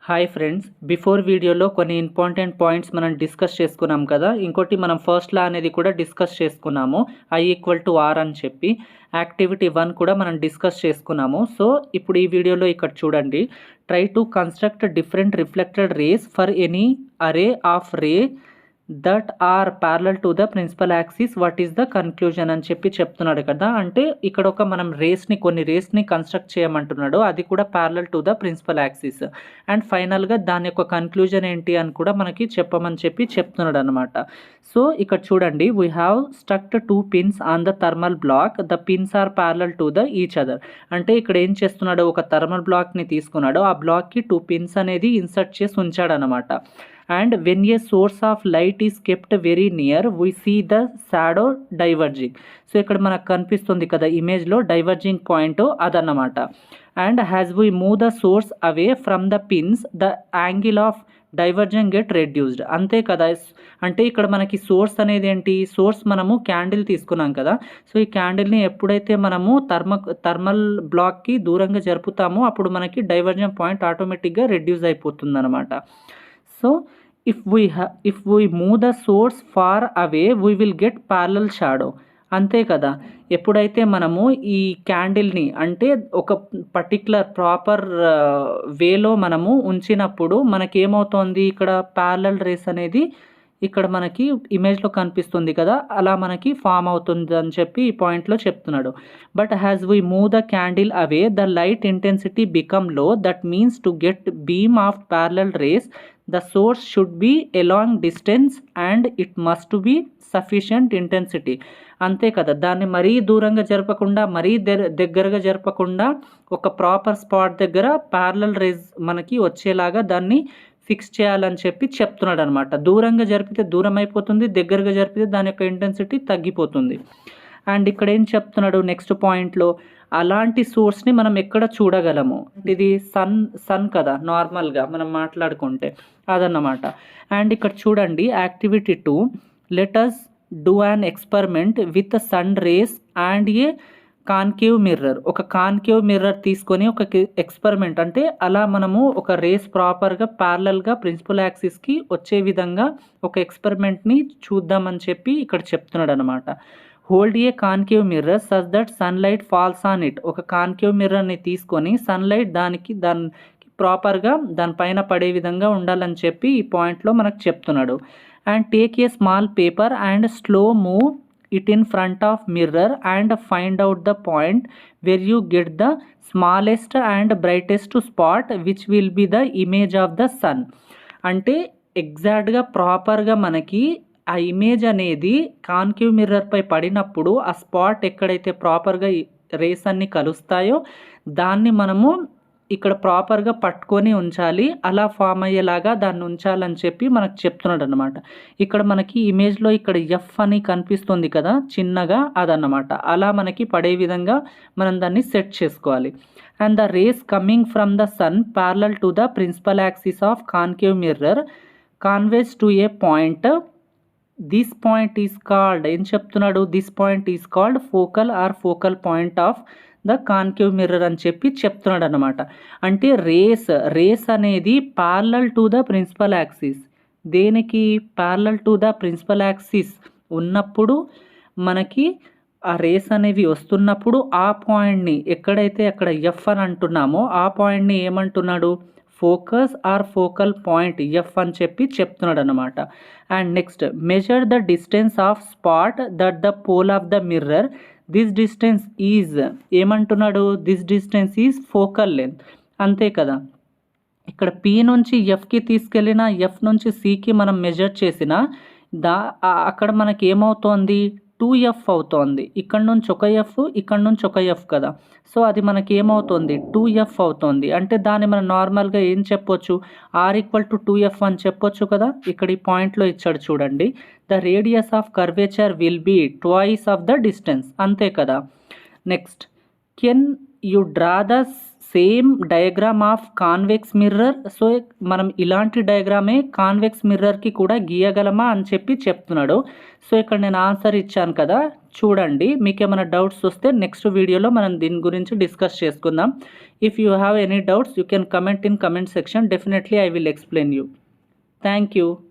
Hi friends, before వీడియోలో కొన్ని important points మనం డిస్కస్ చేసుకున్నాం కదా. ఇంకోటి మనం ఫస్ట్ లా అనేది కూడా డిస్కస్ చేసుకున్నాము, I=R అని చెప్పి. యాక్టివిటీ 1 కూడా మనం డిస్కస్ చేసుకున్నాము. సో ఇప్పుడు ఈ వీడియోలో ఇక్కడ చూడండి, try to construct different reflected rays for any array of ray that are parallel to the principal axis, what is the conclusion అని చెప్పి చెప్తున్నాడు కదా. అంటే ఇక్కడ ఒక మనం కొన్ని రేస్ని కన్స్ట్రక్ట్ చేయమంటున్నాడు, అది కూడా parallel to the principal axis. And ఫైనల్గా దాని యొక్క కన్క్లూజన్ ఏంటి అని కూడా మనకి చెప్పమని చెప్పి చెప్తున్నాడు అనమాట. సో ఇక్కడ చూడండి, we have struck 2 pins on the thermal block, the pins are parallel to the each other. అంటే ఇక్కడ ఏం చేస్తున్నాడు, ఒక థర్మల్ బ్లాక్ని తీసుకున్నాడు, ఆ బ్లాక్కి 2 పిన్స్ అనేది ఇన్సర్ట్ చేసి ఉంచాడు అనమాట. And when a source of light is kept very near, we see the shadow diverging. So ఇక్కడ మనకు కనిపిస్తుంది కదా ఇమేజ్లో, డైవర్జింగ్ పాయింట్ అదన్నమాట. And has we move the source away from the pins, the angle of diversion get reduced. అంతే కదా. అంటే ఇక్కడ మనకి సోర్స్ అనేది ఏంటి, సోర్స్ మనము క్యాండిల్ తీసుకున్నాం కదా. సో ఈ క్యాండిల్ని ఎప్పుడైతే మనము థర్మల్ బ్లాక్కి దూరంగా జరుపుతామో అప్పుడు మనకి డైవర్జన్ పాయింట్ ఆటోమేటిక్గా రెడ్యూస్ అయిపోతుంది అనమాట. So if we move the source far away, we will get parallel shadow. అంతే కదా. ఎప్పుడైతే మనము ఈ క్యాండిల్ని అంటే ఒక పర్టికులర్ ప్రాపర్ వేలో మనము ఉంచినప్పుడు మనకేమవుతోంది, ఇక్కడ ప్యారలల్ రేస్ అనేది ఇక్కడ మనకి ఇమేజ్లో కనిపిస్తుంది కదా, అలా మనకి ఫామ్ అవుతుంది అని చెప్పి ఈ పాయింట్లో చెప్తున్నాడు. But has we move the candle away, the light intensity become low. That means to get beam of parallel rays, the source should be a long distance and it must be sufficient intensity. అంతే కదా. దాన్ని మరీ దూరంగా జరపకుండా, మరీ దగ్గరగా జరపకుండా, ఒక proper spot దగ్గర parallel race మనకి వచ్చేలాగా దాన్ని ఫిక్స్ చేయాలని చెప్పి చెప్తున్నాడు అనమాట. దూరంగా జరిపితే దూరం అయిపోతుంది, దగ్గరగా జరిపితే దాని యొక్క ఇంటెన్సిటీ తగ్గిపోతుంది. అండ్ ఇక్కడ ఏం చెప్తున్నాడు నెక్స్ట్ పాయింట్లో, అలాంటి సోర్స్ని మనం ఎక్కడ చూడగలము, ఇది సన్ కదా నార్మల్గా మనం మాట్లాడుకుంటే అదన్నమాట. అండ్ ఇక్కడ చూడండి activity 2, let us do an experiment with sun rays and a concave mirror. ఒక కాన్కేవ్ మిర్రర్ తీసుకొని ఒక ఎక్స్పెరిమెంట్, అంటే అలా మనము ఒక రేస్ ప్రాపర్గా ప్యారలల్గా ప్రిన్సిపల్ యాక్సిస్కి వచ్చే విధంగా ఒక ఎక్స్పెరిమెంట్ని చూద్దామని చెప్పి ఇక్కడ చెప్తున్నాడు అనమాట. Hold a concave mirror such that sunlight falls on it. ఒక కాన్కేవ్ మిర్రర్ని తీసుకొని సన్లైట్ దానికి ప్రాపర్గా దానిపైన పడే విధంగా ఉండాలని చెప్పి ఈ పాయింట్లో మనకు చెప్తున్నాడు. And take a small paper and slow move it in front of mirror and find out the point where you get the smallest and brightest spot which will be the image of the sun. అంటే ఎగ్జాక్ట్గా ప్రాపర్గా మనకి ఆ image అనేది concave మిర్రర్పై పడినప్పుడు ఆ spot ఎక్కడైతే ప్రాపర్గా రేస్ అన్ని కలుస్తాయో దాన్ని మనము ఇక్కడ ప్రాపర్గా పట్టుకొని ఉంచాలి, అలా ఫామ్ అయ్యేలాగా దాన్ని ఉంచాలని చెప్పి మనకు చెప్తున్నాడు అనమాట. ఇక్కడ మనకి ఇమేజ్లో ఇక్కడ ఎఫ్ అని కనిపిస్తుంది కదా చిన్నగా, అదన్నమాట. అలా మనకి పడే విధంగా మనం దాన్ని సెట్ చేసుకోవాలి. And the rays coming from the sun parallel to the principal axis of concave mirror converges to a point. This point is called, ఏం చెప్తున్నాడు, this point is called focal or focal point of the concave mirror అని చెప్పి చెప్తున్నాడు అనమాట. అంటే rays అనేది parallel to the principal axis. దేనికి parallel to the principal axis ఉన్నప్పుడు మనకి ఆ రేస్ అనేవి వస్తున్నప్పుడు ఆ పాయింట్ని ఎక్కడైతే అక్కడ ఎఫ్ అని అంటున్నామో ఆ పాయింట్ని ఏమంటున్నాడు, focus or focal point F అని చెప్పి చెప్తున్నాడు అనమాట. And next measure the distance of spot that the pole of the mirror, this distance is, ఏమంటున్నాడు, this distance is focal length. అంతే కదా. ఇక్కడ పి నుంచి ఎఫ్కి తీసుకెళ్ళిన, ఎఫ్ నుంచి సికి మనం మెజర్ చేసిన అక్కడ మనకి ఏమవుతోంది, 2F అవుతోంది. ఇక్కడ నుంచి ఒక ఎఫ్, ఇక్కడ నుంచి ఒక ఎఫ్ కదా. సో అది మనకి ఏమవుతుంది, 2F అవుతోంది. అంటే దాన్ని మనం నార్మల్గా ఏం చెప్పొచ్చు, R=2F అని చెప్పొచ్చు కదా. ఇక్కడ ఈ పాయింట్లో ఇచ్చాడు చూడండి, the radius of curvature will be twice of the distance. అంతే కదా. Next, can you draw the same diagram of convex mirror. So మనం ఇలాంటి డయాగ్రామే కాన్వెక్స్ మిర్రర్కి కూడా గీయగలమా అని చెప్పి చెప్తున్నాడు. సో ఇక్కడ నేను ఆన్సర్ ఇచ్చాను కదా, చూడండి. మీకు ఏమైనా డౌట్స్ వస్తే నెక్స్ట్ వీడియోలో మనం దీని గురించి డిస్కస్ చేసుకుందాం. If you have any doubts, you can comment in comment section. Definitely I will explain you. Thank you.